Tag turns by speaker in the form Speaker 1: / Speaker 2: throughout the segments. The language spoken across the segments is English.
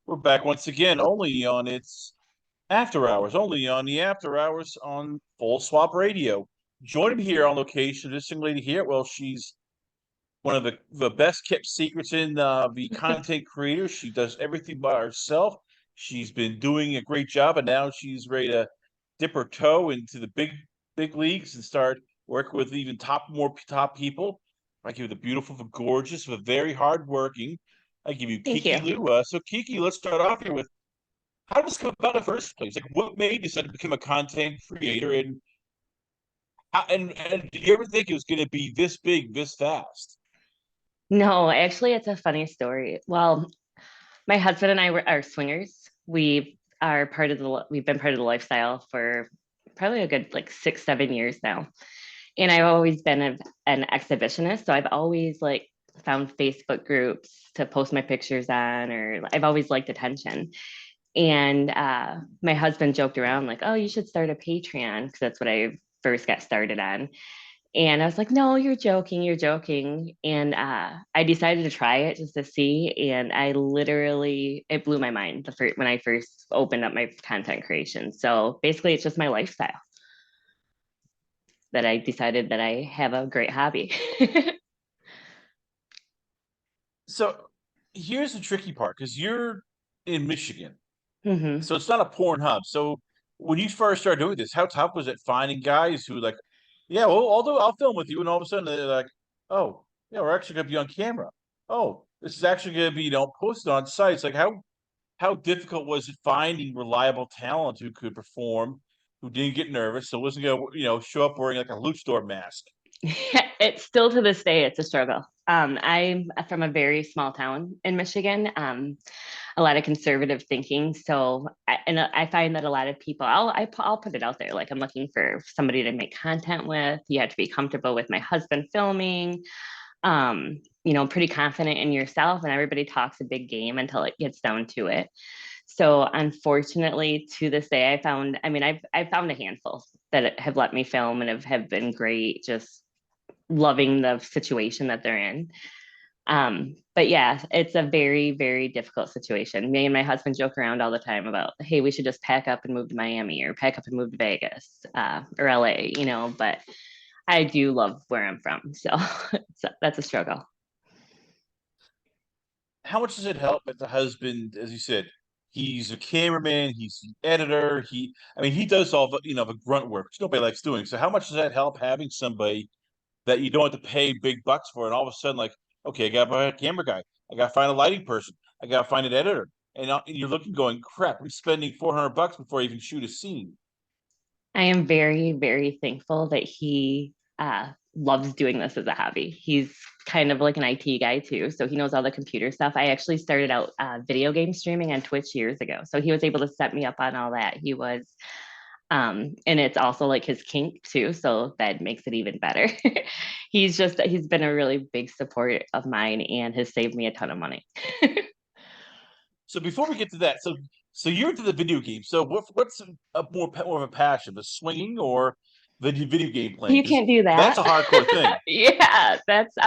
Speaker 1: We're back once again, only on its after hours, only on the after hours on Full Swap Radio. Joining me here on location, this young lady here, well, she's one of the best kept secrets in the content creator. She does everything by herself. She's been doing a great job, and now she's ready to dip her toe into the big leagues and start working with even more top people. I give you the beautiful, the gorgeous, the very hardworking. I give you
Speaker 2: Thank
Speaker 1: Keke
Speaker 2: you.
Speaker 1: Lou. So Keke, let's start off here with how did this come about in the first place? Like, what made you decide to become a content creator, and and did you ever think it was going to be this big, this fast?
Speaker 2: No, actually, it's a funny story. Well, my husband and are swingers. We've been part of the lifestyle for probably a good like 6, 7 years now. And I've always been an exhibitionist. So I've always like found Facebook groups to post my pictures on, or I've always liked attention. And my husband joked around like, "Oh, you should start a Patreon," because that's what I first got started on. And I was like, "No, you're joking, you're joking." And I decided to try it just to see. And it blew my mind when I first opened up my content creation. So basically, it's just my lifestyle that I decided that I have a great hobby.
Speaker 1: So here's the tricky part because you're in Michigan,
Speaker 2: hmm
Speaker 1: so it's not a porn hub. So when you first started doing this, how tough was it finding guys who like, yeah, well, I'll film with you, and all of a sudden they're like, oh, yeah, we're actually gonna be on camera. Oh, this is actually gonna be posted on sites. Like how difficult was it finding reliable talent who could perform, who didn't get nervous, so wasn't gonna show up wearing like a luchador mask?
Speaker 2: It's still to this day, it's a struggle. I'm from a very small town in Michigan. A lot of conservative thinking. And I find that a lot of people, I'll put it out there. Like I'm looking for somebody to make content with. You have to be comfortable with my husband filming. Pretty confident in yourself, and everybody talks a big game until it gets down to it. So unfortunately, to this day, I've found a handful that have let me film and have been great, just loving the situation that they're in. But yeah, it's a very, very difficult situation. Me and my husband joke around all the time about, hey, we should just pack up and move to Miami or pack up and move to Vegas or LA, but I do love where I'm from. So that's a struggle.
Speaker 1: How much does it help that the husband, as you said, he's a cameraman, he's the editor, he does all the grunt work, which nobody likes doing. So how much does that help having somebody that you don't have to pay big bucks for, and all of a sudden, like, okay, I got to buy a camera guy, I got to find a lighting person, I got to find an editor, and you're looking, going, crap, I'm spending $400 before I even shoot a scene.
Speaker 2: I am very, very thankful that he loves doing this as a hobby. He's kind of like an IT guy too, so he knows all the computer stuff. I actually started out video game streaming on Twitch years ago, so he was able to set me up on all that. And it's also like his kink too, so that makes it even better. He's been a really big support of mine and has saved me a ton of money.
Speaker 1: So before we get to that, so you're into the video game. So what's more of a passion, the swinging or the video game playing?
Speaker 2: You
Speaker 1: Because
Speaker 2: can't do
Speaker 1: that's
Speaker 2: that.
Speaker 1: a hardcore thing.
Speaker 2: Yeah, that's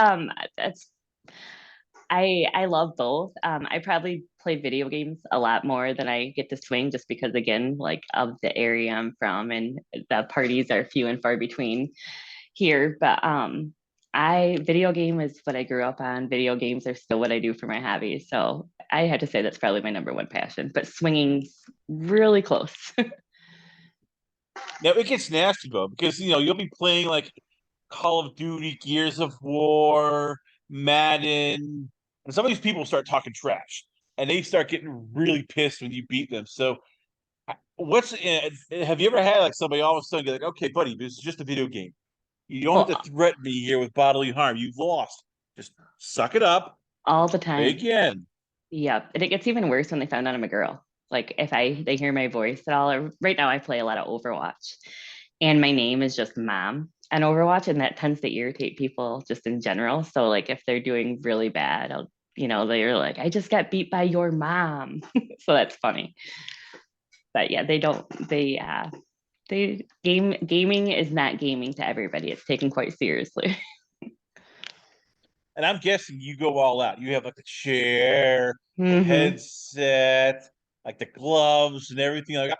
Speaker 2: I love both. I probably play video games a lot more than I get to swing just because again, like of the area I'm from and the parties are few and far between here. But I video game is what I grew up on. Video games are still what I do for my hobby. So I had to say that's probably my number one passion. But swinging's really close.
Speaker 1: Now it gets nasty though, because you'll be playing like Call of Duty, Gears of War, Madden, and some of these people start talking trash, and they start getting really pissed when you beat them. So, have you ever had like somebody all of a sudden be like, "Okay, buddy, this is just a video game. You don't have to
Speaker 2: Well,
Speaker 1: threaten me here with bodily harm. You've lost. Just suck it up.
Speaker 2: all the
Speaker 1: Play
Speaker 2: time.
Speaker 1: again."
Speaker 2: Yep. And it gets even worse when they found out I'm a girl. Like if they hear my voice at all, or right now I play a lot of Overwatch and my name is just mom on Overwatch, and that tends to irritate people just in general. So like if they're doing really bad, they're like, I just got beat by your mom. So that's funny. But yeah, gaming is not gaming to everybody. It's taken quite seriously.
Speaker 1: and I'm guessing you go all out. You have like the chair, the
Speaker 2: Hmm.
Speaker 1: headset, like the gloves and everything. Like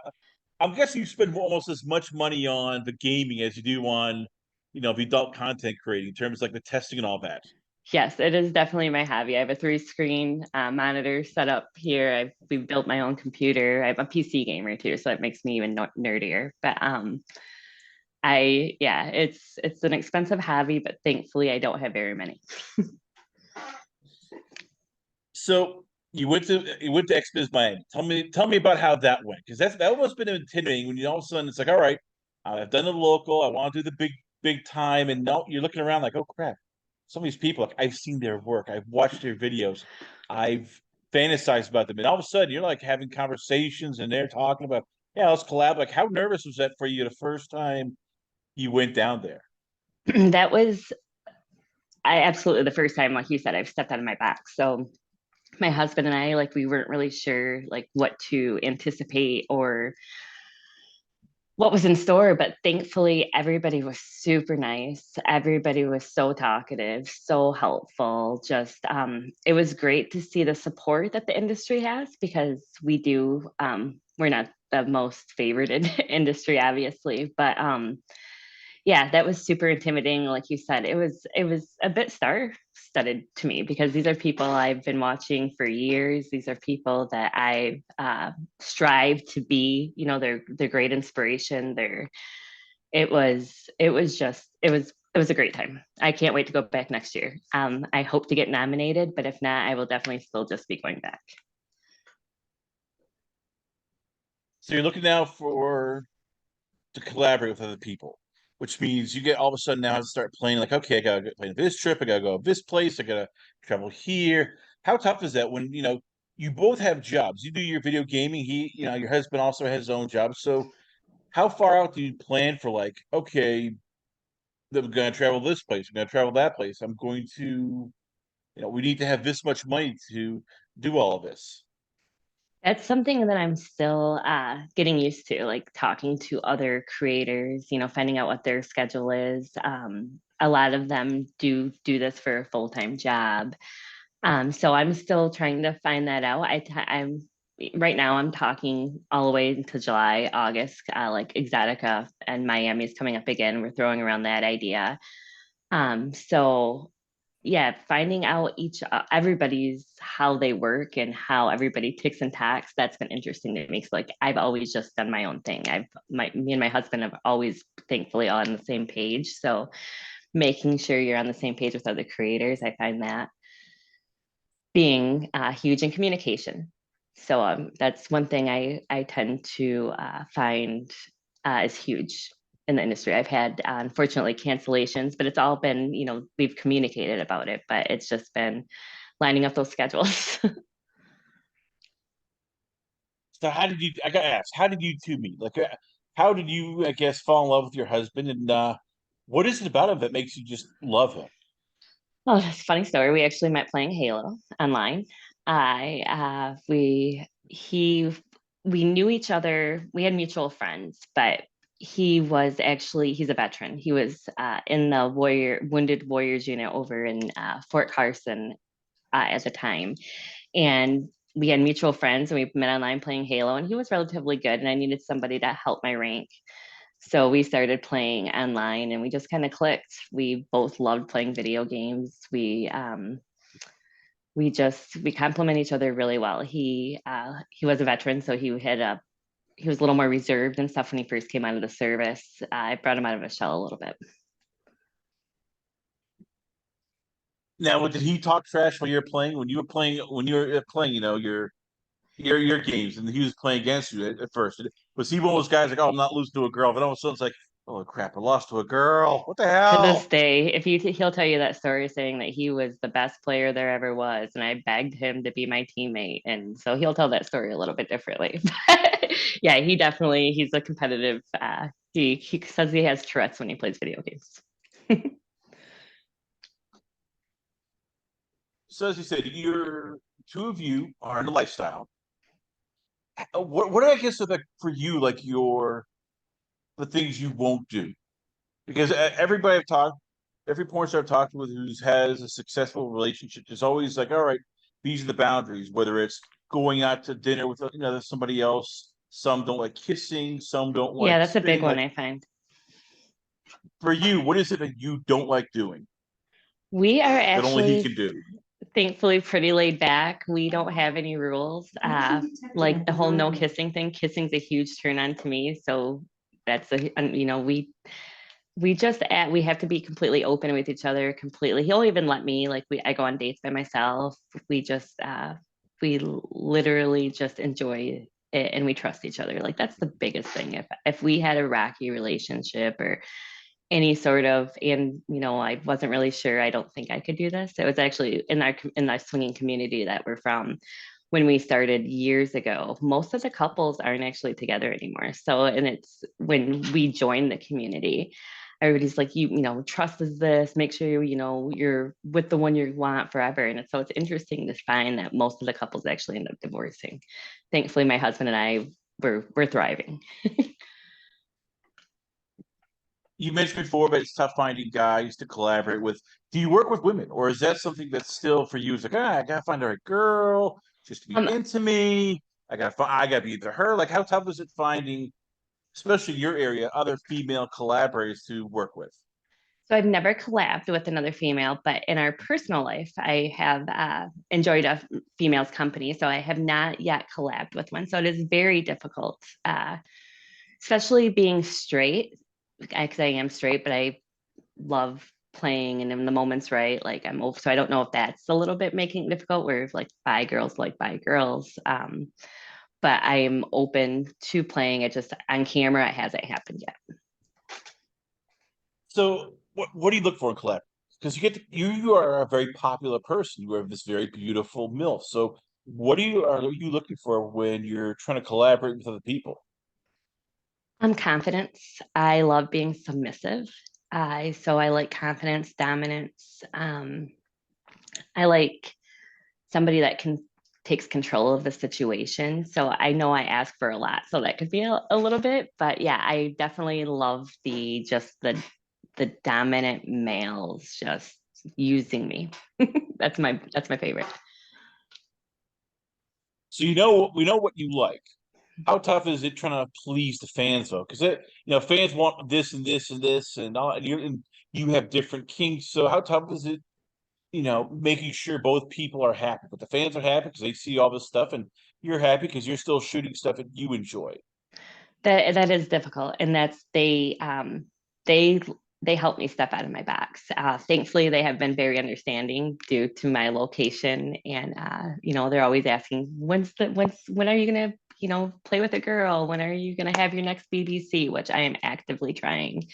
Speaker 1: I'm guessing you spend almost as much money on the gaming as you do on, the adult content creating in terms of like the testing and all that.
Speaker 2: Yes, it is definitely my hobby. I have a three-screen monitor set up here. We've built my own computer. I'm a PC gamer too, so it makes me even nerdier. But yeah, it's an expensive hobby, but thankfully I don't have very many.
Speaker 1: So you went to XBiz Miami. Tell me about how that went, because that almost been intimidating when you all of a sudden it's like, all right, I've done the local, I want to do the big time, and now you're looking around like, oh crap, some of these people, like, I've seen their work, I've watched their videos, I've fantasized about them, and all of a sudden you're like having conversations and they're talking about, yeah, let's collab. Like, how nervous was that for you the first time you went down there?
Speaker 2: That was I absolutely the first time, like you said, I've stepped out of my box. So my husband and I, like, we weren't really sure like what to anticipate or what was in store, but thankfully everybody was super nice. Everybody was so talkative, so helpful. Just it was great to see the support that the industry has, because we're not the most favored industry, obviously, but yeah, that was super intimidating. Like you said, it was a bit star-studded to me, because these are people I've been watching for years. These are people that I strive to be. They're great inspiration. It was a great time. I can't wait to go back next year. I hope to get nominated, but if not, I will definitely still just be going back.
Speaker 1: So you're looking now for to collaborate with other people, which means you get all of a sudden now have to start playing like, okay, I gotta plan this trip, I gotta go this place, I gotta travel here. How tough is that when you both have jobs? You do your video gaming, your husband also has his own job. So how far out do you plan for, like, okay, that we're gonna travel this place, we're gonna travel that place. I'm going to, we need to have this much money to do all of this.
Speaker 2: That's something that I'm still getting used to, like talking to other creators, finding out what their schedule is. A lot of them do this for a full-time job. So I'm still trying to find that out. I'm right now I'm talking all the way into July, August, like Exotica and Miami is coming up again. We're throwing around that idea. So yeah, finding out everybody's how they work and how everybody ticks and tacks, that's been interesting to me. 'Cause, like, I've always just done my own thing. Me and my husband have always thankfully on the same page. So making sure you're on the same page with other creators, I find that being huge in communication. So that's one thing I tend to find is huge in the industry. I've had unfortunately cancellations, but it's all been, we've communicated about it, but it's just been lining up those schedules.
Speaker 1: So how did you? I gotta ask, how did you two meet? Like, how did you, I guess, fall in love with your husband, and what is it about him that makes you just love him?
Speaker 2: Oh, that's a funny story. We actually met playing Halo online. I we knew each other. We had mutual friends, but he's a veteran. He was in the Wounded Warriors unit over in Fort Carson at the time, and we had mutual friends, and we met online playing Halo. And he was relatively good, and I needed somebody to help my rank. So we started playing online and we just kind of clicked. We both loved playing video games. We complement each other really well. He was a veteran, so he was a little more reserved and stuff when he first came out of the service. I brought him out of his shell a little bit.
Speaker 1: Now, did he talk trash while you were playing? When you were playing, your games, and he was playing against you at first. Was he one of those guys like, oh, I'm not losing to a girl, but all of a sudden it's like, oh crap, I lost to a girl. What the
Speaker 2: To this
Speaker 1: hell?
Speaker 2: day, if he'll tell you that story, saying that he was the best player there ever was, and I begged him to be my teammate, and so he'll tell that story a little bit differently. But yeah, he's a competitive. He says he has Tourette's when he plays video games.
Speaker 1: So as you said, you're two of you are in the lifestyle. What I guess are for you, like, the things you won't do? Because everybody I've talked every porn star I've talked with who has a successful relationship is always like, all right, these are the boundaries, whether it's going out to dinner with somebody else. Some don't like kissing, some don't
Speaker 2: Yeah,
Speaker 1: like
Speaker 2: that's a big
Speaker 1: spitting.
Speaker 2: one,
Speaker 1: Like
Speaker 2: I find.
Speaker 1: for you, what is it that you don't like doing
Speaker 2: We are
Speaker 1: that only he
Speaker 2: actually
Speaker 1: can do?
Speaker 2: thankfully pretty laid back. We don't have any rules. Like the whole no kissing thing. Kissing's a huge turn on to me. So that's we just we have to be completely open with each other completely. He'll even let me, like, I go on dates by myself. We just we literally just enjoy it, and we trust each other. Like that's the biggest thing. If we had a rocky relationship or any sort of, and I wasn't really sure, I don't think I could do this. It was actually in our swinging community that we're from. When we started years ago, most of the couples aren't actually together anymore. So, and it's when we joined the community, everybody's like, trust is this, make sure you're with the one you want forever. And so it's interesting to find that most of the couples actually end up divorcing. Thankfully, my husband and I we're thriving.
Speaker 1: You mentioned before, but it's tough finding guys to collaborate with. Do you work with women, or is that something that's still for you? Is like, I gotta find the right girl just to be
Speaker 2: Um,
Speaker 1: into me. I gotta be into her. Like, how tough is it finding, especially your area, other female collaborators to work with?
Speaker 2: So I've never collabed with another female, but in our personal life, I have enjoyed a female's company. So I have not yet collabed with one. So it is very difficult, especially being straight, because I am straight, but I love playing, and in the moment's right, like I'm over. So I don't know if that's a little bit making it difficult, where like bi girls like bi girls. But I am open to playing it, just on camera. It hasn't happened yet.
Speaker 1: So, what do you look for in collab? Because you are a very popular person. You have this very beautiful MILF. So, are you looking for when you're trying to collaborate with other people?
Speaker 2: I'm confidence. I love being submissive. So I like confidence, dominance. I like somebody that takes control of the situation. So I know I ask for a lot, so that could be a little bit, but yeah, I definitely love the dominant males just using me. That's my favorite.
Speaker 1: So we know what you like. How tough is it trying to please the fans though? Because fans want this and this and this and all, and you have different kinks. So how tough is it, making sure both people are happy, but the fans are happy because they see all this stuff, and you're happy because you're still shooting stuff that you enjoy.
Speaker 2: That is difficult, and that's they they help me step out of my box. Thankfully, they have been very understanding due to my location, and they're always asking, when are you gonna play with a girl? When are you gonna have your next BBC? Which I am actively trying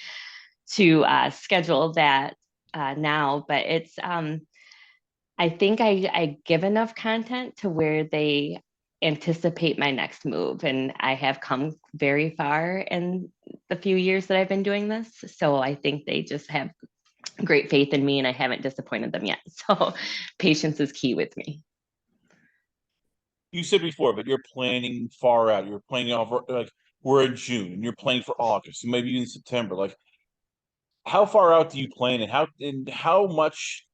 Speaker 2: to schedule that now, but it's I think I give enough content to where they anticipate my next move. And I have come very far in the few years that I've been doing this. So I think they just have great faith in me, and I haven't disappointed them yet. So patience is key with me.
Speaker 1: You said before, but you're planning far out. You're planning over, like, we're in June and you're planning for August and maybe even September. Like, how far out do you plan, and how much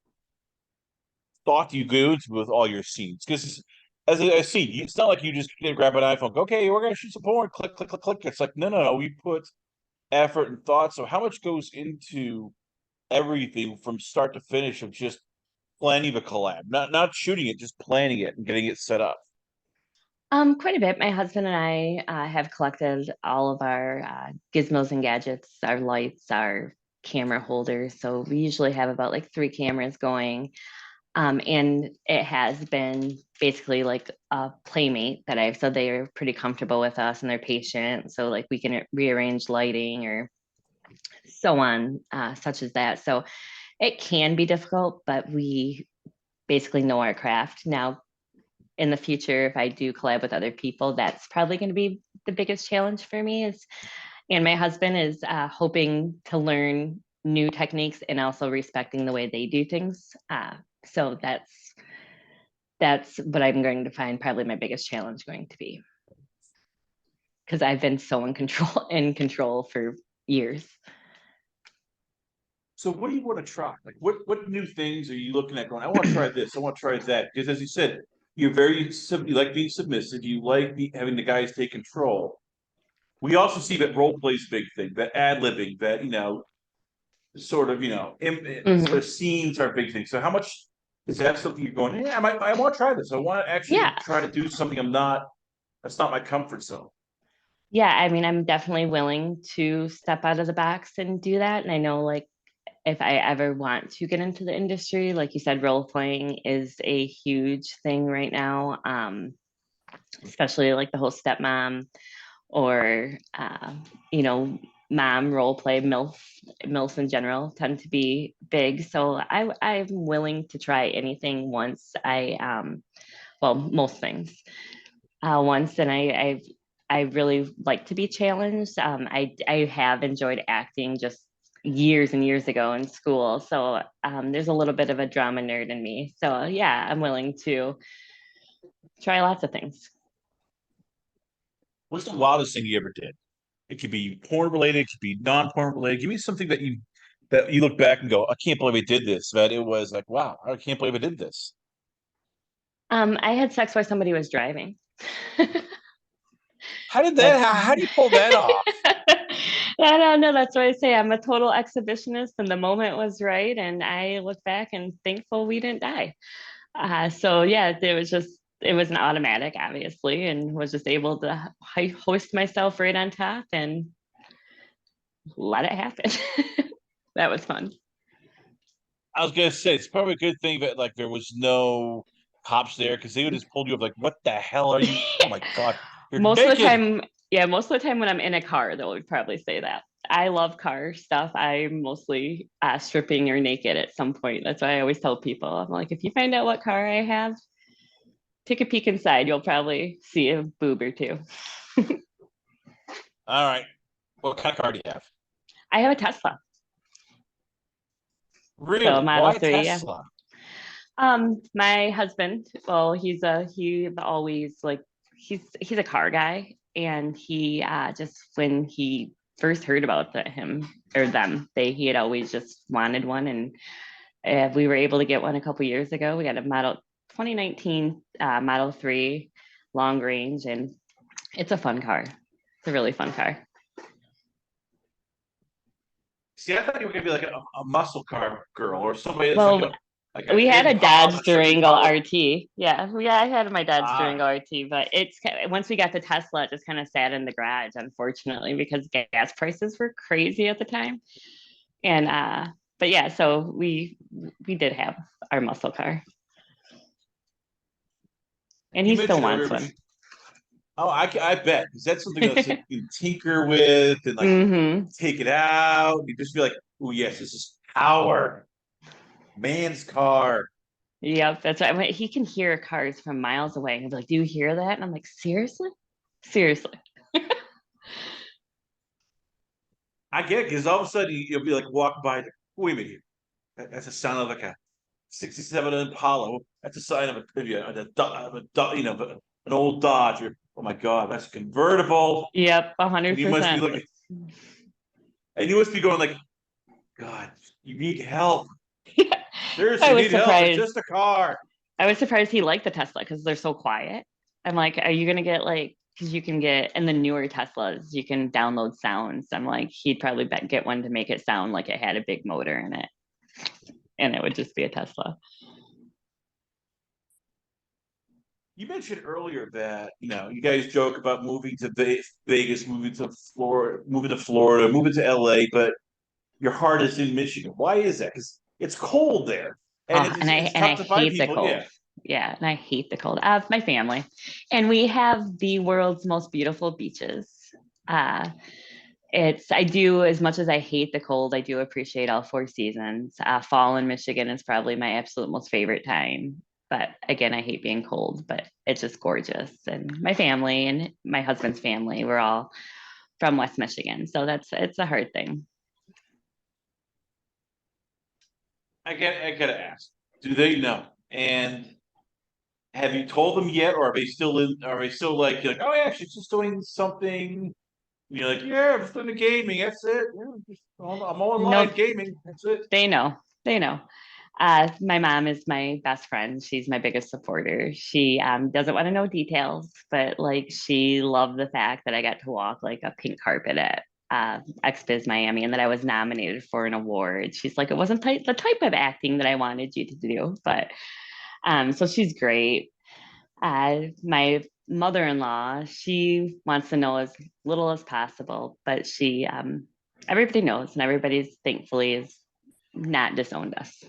Speaker 1: thought do you go into with all your scenes? Because as I see, it's not like you just grab an iPhone, go, okay, we're gonna shoot some porn, click, click, click, click. It's like, no, we put effort and thought. So how much goes into everything from start to finish of just planning the collab, not shooting it, just planning it and getting it set up?
Speaker 2: Quite a bit. My husband and I have collected all of our gizmos and gadgets, our lights, our camera holders. So we usually have about like 3 cameras going. And it has been basically like a playmate that I've said they are pretty comfortable with us and they're patient. So like we can rearrange lighting or so on, such as that. So it can be difficult, but we basically know our craft. Now, in the future, if I do collab with other people, that's probably going to be the biggest challenge for me and my husband is hoping to learn new techniques and also respecting the way they do things. So that's what I'm going to find probably my biggest challenge going to be, because I've been so in control for years.
Speaker 1: So what do you want to try? Like what new things are you looking at going, I want to try this, I want to try that? Because as you said, you're you like being submissive, you like having the guys take control. We also see that role play is a big thing, that ad libbing, that sort of sort
Speaker 2: Mhm.
Speaker 1: of scenes are a big thing. So how much is that something you're going, yeah, I want to try this. I want to actually
Speaker 2: Yeah.
Speaker 1: try to do something that's not my comfort zone.
Speaker 2: Yeah, I mean, I'm definitely willing to step out of the box and do that. And I know, like, if I ever want to get into the industry, like you said, role playing is a huge thing right now. Especially like the whole stepmom or you know, mom role play, MILF in general tend to be big. So I'm willing to try anything once well, most things once, and I really like to be challenged. I have enjoyed acting just years and years ago in school, so there's a little bit of a drama nerd in me. So yeah, I'm willing to try lots of things.
Speaker 1: What's the wildest thing you ever did? It could be porn related, it could be non-porn related. Give me something that you look back and go, I can't believe I did this. That it was like, wow, I can't believe I did this.
Speaker 2: I had sex while somebody was driving.
Speaker 1: How did that?
Speaker 2: That's
Speaker 1: How do you pull that off?
Speaker 2: I don't know. That's what I say. I'm a total exhibitionist, and the moment was right. And I look back and thankful we didn't die. So yeah, it was an automatic, obviously, and was just able to hoist myself right on top and let it happen. That was fun.
Speaker 1: I was gonna say it's probably a good thing that like there was no cops there because they would just pulled you up like, what the hell are you? Oh my god, you're
Speaker 2: Most of the
Speaker 1: naked.
Speaker 2: time, yeah, most of the time when I'm in a car, they would probably say that. I love car stuff. I'm mostly stripping or naked at some point. That's why I always tell people, I'm like, if you find out what car I have, take a peek inside. You'll probably see a boob or two.
Speaker 1: All right, what kind of car do you have?
Speaker 2: I have a Tesla, so
Speaker 1: Really?
Speaker 2: Model
Speaker 1: Why a
Speaker 2: 3. Yeah.
Speaker 1: Tesla?
Speaker 2: My husband, well, he always like he's a car guy, and he just when he first heard about him or them, he had always just wanted one, and we were able to get one a couple years ago. We got a model 2019 Model 3 long range, and it's a fun car. It's a really fun car.
Speaker 1: See, I thought you were gonna be like a muscle car girl or somebody that's
Speaker 2: Well,
Speaker 1: like
Speaker 2: we
Speaker 1: an
Speaker 2: had a
Speaker 1: Impala,
Speaker 2: Dodge
Speaker 1: something
Speaker 2: Durango
Speaker 1: power.
Speaker 2: RT. Yeah, I had my Dodge
Speaker 1: Ah,
Speaker 2: Durango RT, but once we got the Tesla, it just kind of sat in the garage, unfortunately, because gas prices were crazy at the time. And but yeah, so we did have our muscle car, and
Speaker 1: you
Speaker 2: he still
Speaker 1: mentioned
Speaker 2: wants
Speaker 1: earlier.
Speaker 2: one.
Speaker 1: Oh, I bet. Is that something that's like you can tinker with and like
Speaker 2: Hmm.
Speaker 1: take it out? You just be like, oh yes, this is power. Man's car.
Speaker 2: Yep, that's right. I mean, he can hear cars from miles away. And he's like, "Do you hear that?" And I'm like, "Seriously, seriously."
Speaker 1: I get it because all of a sudden you'll be like walking by. Wait a minute, that's a sound of like a '67 Impala. That's a sign of an old Dodge. Or, oh my God, that's a convertible.
Speaker 2: Yep,
Speaker 1: And you must be
Speaker 2: 100%.
Speaker 1: like, and you must be going like, God, you need help.
Speaker 2: I
Speaker 1: Seriously,
Speaker 2: was
Speaker 1: need help. It's
Speaker 2: surprised.
Speaker 1: just a car.
Speaker 2: I was surprised he liked the Tesla because they're so quiet. I'm like, are you gonna get like, because you can get in the newer Teslas, you can download sounds. I'm like, he'd probably get one to make it sound like it had a big motor in it, and it would just be a Tesla.
Speaker 1: You mentioned earlier that you guys joke about moving to Vegas, moving to Florida, moving to LA, but your heart is in Michigan. Why is that? Because it's cold there, and
Speaker 2: Oh,
Speaker 1: it's it's
Speaker 2: and I
Speaker 1: tough to find
Speaker 2: hate the
Speaker 1: people.
Speaker 2: cold.
Speaker 1: Yeah,
Speaker 2: Yeah, and I hate the cold. My family, and we have the world's most beautiful beaches. Uh, I do, as much as I hate the cold, I do appreciate all four seasons. Fall in Michigan is probably my absolute most favorite time. But again, I hate being cold, but it's just gorgeous. And my family and my husband's family, we're all from West Michigan, so it's a hard thing.
Speaker 1: I gotta ask, do they know? And have you told them yet, or are they still like, oh yeah, she's just doing something? You're like, yeah, I'm just into gaming. That's it. Yeah, I'm online
Speaker 2: Nope,
Speaker 1: gaming. That's it.
Speaker 2: they know. They know. My mom is my best friend. She's my biggest supporter. She doesn't want to know details, but like she loved the fact that I got to walk like a pink carpet at XBiz Miami and that I was nominated for an award. She's like, it wasn't the type of acting that I wanted you to do, but so she's great. My mother-in-law, she wants to know as little as possible, but she everybody knows and everybody's thankfully is not disowned us.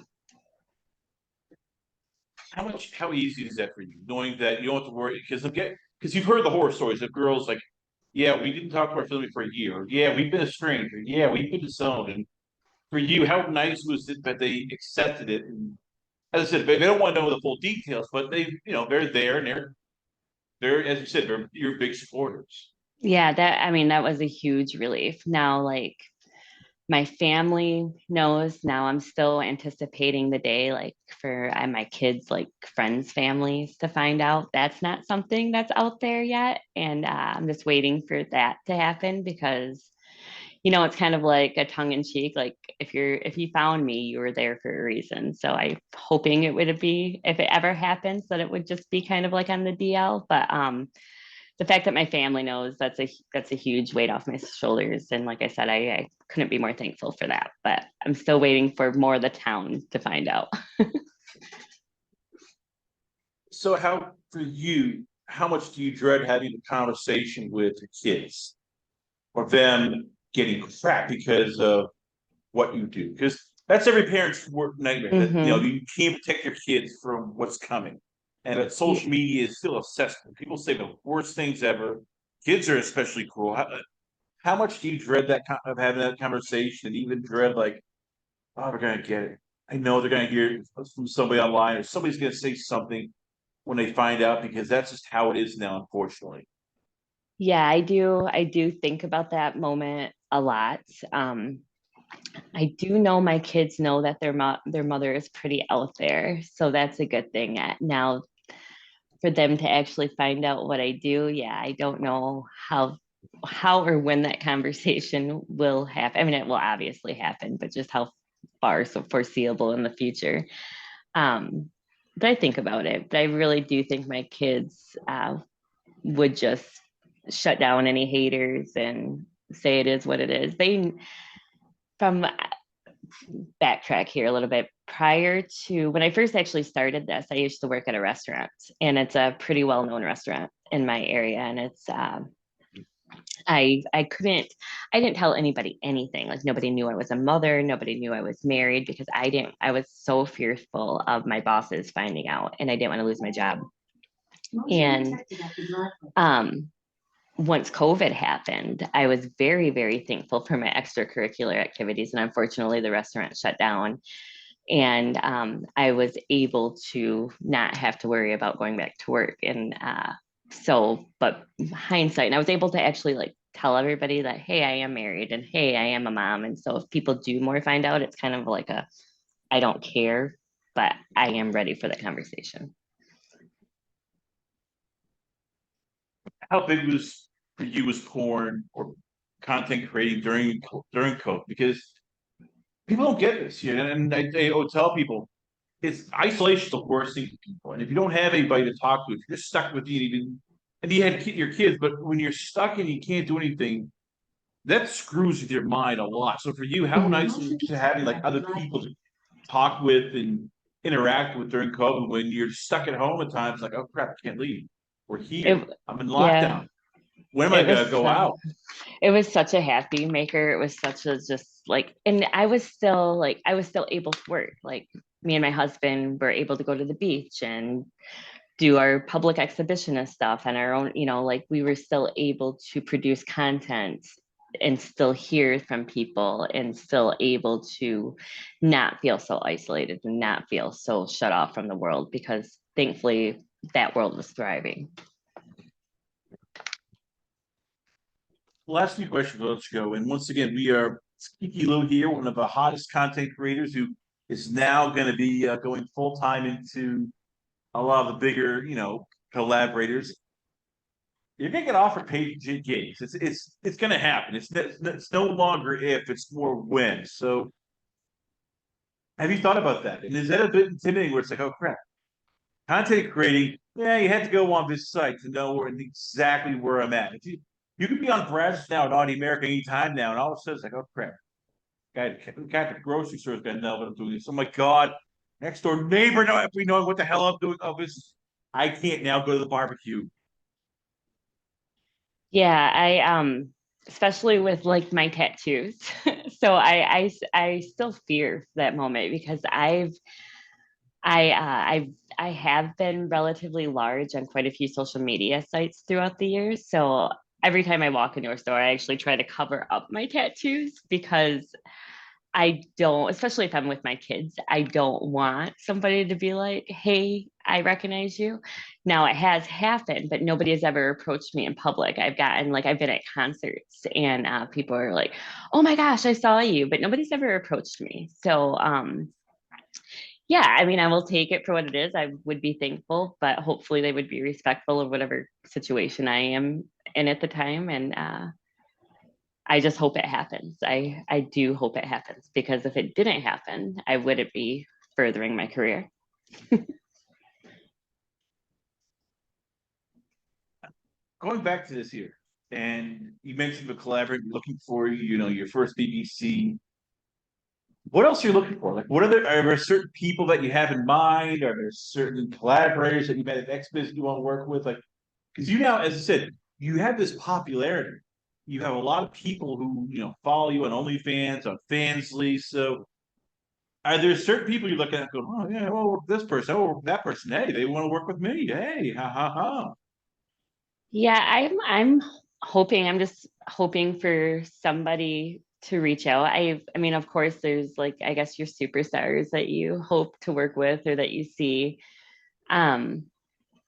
Speaker 1: How easy is that for you, knowing that you don't have to worry because you've heard the horror stories of girls like, yeah, we didn't talk to our family for a year. Or, yeah, we've been estranged. Or, yeah, we've been disowned. And for you, how nice was it that they accepted it? And as I said, they don't want to know the full details, but they're there and they're as you said, they're your big supporters.
Speaker 2: Yeah, that I mean, that was a huge relief. Now, like my family knows now I'm still anticipating the day like for my kids like friends families to find out that's not something that's out there yet and I'm just waiting for that to happen because it's kind of like a tongue in cheek like if you found me you were there for a reason so I'm hoping it would be if it ever happens that it would just be kind of like on the DL but the fact that my family knows that's a huge weight off my shoulders and like I said I couldn't be more thankful for that but I'm still waiting for more of the town to find out.
Speaker 1: So how for you, how much do you dread having a conversation with your kids or them getting crap because of what you do? Because that's every parent's nightmare that
Speaker 2: Hmm.
Speaker 1: you can't protect your kids from what's coming. And that social media is still accessible. People say the worst things ever. Kids are especially cruel. How much do you dread of having that conversation and even dread like, oh, we're gonna get it. I know they're gonna hear it from somebody online or somebody's gonna say something when they find out because that's just how it is now, unfortunately.
Speaker 2: Yeah, I do think about that moment a lot. um I do know my kids know that their mother is pretty out there so that's a good thing now for them to actually find out what I do, yeah, I don't know how or when that conversation will happen. I mean, it will obviously happen, but just how far so foreseeable in the future. Um, but I think about it. But I really do think my kids would just shut down any haters and say it is what it is. They from backtrack here a little bit. Prior to when I first actually started this, I used to work at a restaurant, and it's a pretty well known restaurant in my area. And it's I didn't tell anybody anything. Like nobody knew I was a mother, nobody knew I was married because I was so fearful of my bosses finding out, and I didn't want to lose my job. And um, once COVID happened, I was very, very thankful for my extracurricular activities. And unfortunately, the restaurant shut down and I was able to not have to worry about going back to work. And but hindsight, and I was able to actually like tell everybody that, hey, I am married and hey, I am a mom. And so if people do more find out, it's kind of like I don't care, but I am ready for the conversation.
Speaker 1: How big was for you was porn or content creating during COVID? Because people don't get this, and I would tell people it's isolation is the worst thing for people. And if you don't have anybody to talk to, if you're just stuck with you, and you had your kids, but when you're stuck and you can't do anything, that screws with your mind a lot. So for you, how nice is it to having like other people to talk with and interact with during COVID when you're stuck at home at times, like, oh crap, I can't leave. We're here.
Speaker 2: It,
Speaker 1: I'm in
Speaker 2: yeah,
Speaker 1: lockdown. When am I
Speaker 2: it
Speaker 1: gonna
Speaker 2: was
Speaker 1: go out?
Speaker 2: it was such a happy maker. It was such a just like, and I was still able to work. Like me and my husband were able to go to the beach and do our public exhibitionist stuff and our own, like we were still able to produce content and still hear from people and still able to not feel so isolated and not feel so shut off from the world because thankfully that world was thriving.
Speaker 1: Last few questions, let's go. And once again, we are Keke Lou here, one of the hottest content creators who is now going to be going full time into a lot of the bigger, collaborators. You're gonna get offered paid gigs. It's gonna happen. It's no longer if, it's more when. So have you thought about that? And is that a bit intimidating where it's like, oh crap, content creating, yeah, you have to go on this site to know exactly where I'm at. If you could be on Brazos now at Audi America anytime now, and all of a sudden it's like, oh crap, guy at the grocery store is gonna know what I'm doing. This. Oh my god, next door neighbor know we know what the hell I'm doing. Oh, this I can't now go to the barbecue.
Speaker 2: Yeah, especially with like my tattoos. So I still fear that moment because I have been relatively large on quite a few social media sites throughout the years. So every time I walk into a store, I actually try to cover up my tattoos because I don't, especially if I'm with my kids, I don't want somebody to be like, hey, I recognize you. Now it has happened, but nobody has ever approached me in public. I've been at concerts and people are like, oh my gosh, I saw you, but nobody's ever approached me. So, yeah, I mean, I will take it for what it is. I would be thankful, but hopefully they would be respectful of whatever situation I am in at the time. And I just hope it happens. I do hope it happens because if it didn't happen, I wouldn't be furthering my career.
Speaker 1: Going back to this here, and you mentioned the collaborator looking for your first BBC. What else are you looking for? Like, are there certain people that you have in mind? Are there certain collaborators that you met at XBiz you want to work with? Like, because you now, as I said, you have this popularity. You have a lot of people who follow you on OnlyFans, on Fansly. So, are there certain people you look at and go, oh yeah, well, this person, oh that person, hey, they want to work with me, hey, ha ha ha.
Speaker 2: Yeah, I'm hoping, I'm just hoping for somebody to reach out. I mean, of course, there's like, I guess your superstars that you hope to work with or that you see. Um,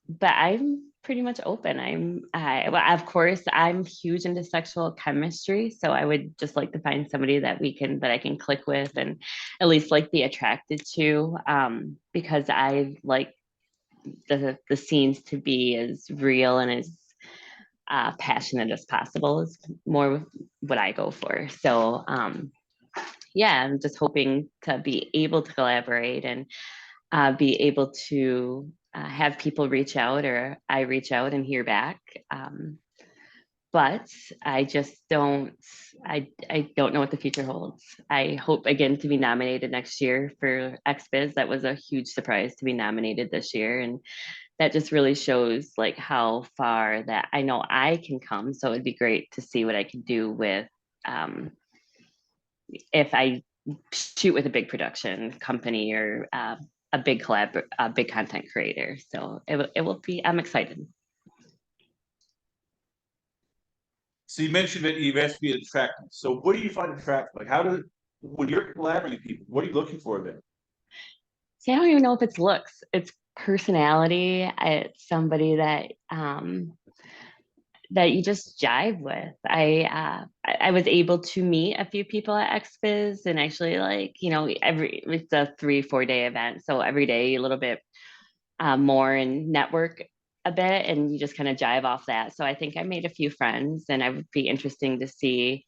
Speaker 2: but I'm pretty much open. Well, of course, I'm huge into sexual chemistry, so I would just like to find somebody that I can click with and at least like be attracted to, because I like the scenes to be as real and as passionate as possible is more what I go for. So, yeah, I'm just hoping to be able to collaborate and be able to have people reach out or I reach out and hear back. Um, but I just I don't know what the future holds. I hope again to be nominated next year for XBiz. That was a huge surprise to be nominated this year. And that just really shows like how far that I know I can come. So it'd be great to see what I can do with um, if I shoot with a big production company or a big content creator. So it will be. I'm excited.
Speaker 1: So you mentioned that you've asked me attractive. So what do you find attractive? Like when you're collaborating with people, what are you looking for there?
Speaker 2: See, I don't even know if it's looks. It's personality. It's somebody that you just jive with. I was able to meet a few people at XBiz and actually like, it's a 3-4 day event. So every day a little bit more and network a bit and you just kind of jive off that. So I think I made a few friends and I would be interesting to see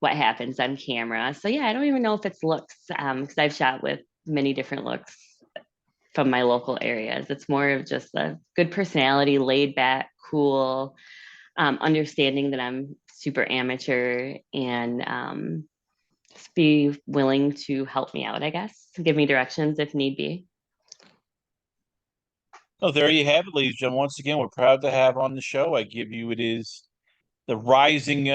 Speaker 2: what happens on camera. So yeah, I don't even know if it's looks because I've shot with many different looks from my local areas. It's more of just a good personality, laid back, cool, understanding that I'm super amateur and just be willing to help me out, I guess, give me directions if need be.
Speaker 1: Oh, there you have it, ladies and gentlemen. Once again, we're proud to have on the show. I give you it is the rising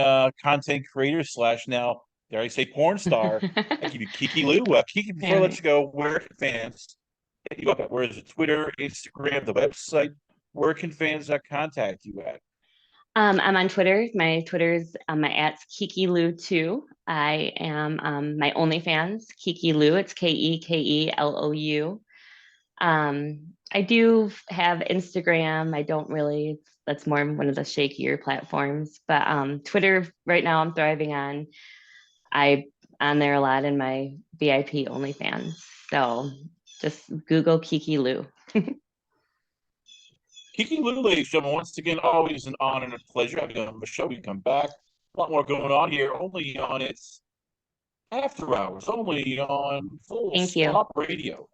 Speaker 1: content creator slash now, dare I say, porn star. I give you Keke Lou. Keke, before I
Speaker 2: All
Speaker 1: let
Speaker 2: right.
Speaker 1: you go, where can fans hit you up at? Where is it? Twitter, Instagram, the website? Where can fans contact you at?
Speaker 2: I'm on Twitter. My Twitter's my at's Keke Lou too. I am my OnlyFans, Keke Lou. It's KekeLou. I do have Instagram. I don't really, that's more one of the shakier platforms. But Twitter right now I'm thriving on. I on there a lot in my VIP OnlyFans. So just Google Keke Lou.
Speaker 1: Keke Lou, ladies and gentlemen, once again, always an honor and a pleasure having you on the show. We come back. A lot more going on here, only on its after hours, only on Full
Speaker 2: Thank you.
Speaker 1: Swap Radio.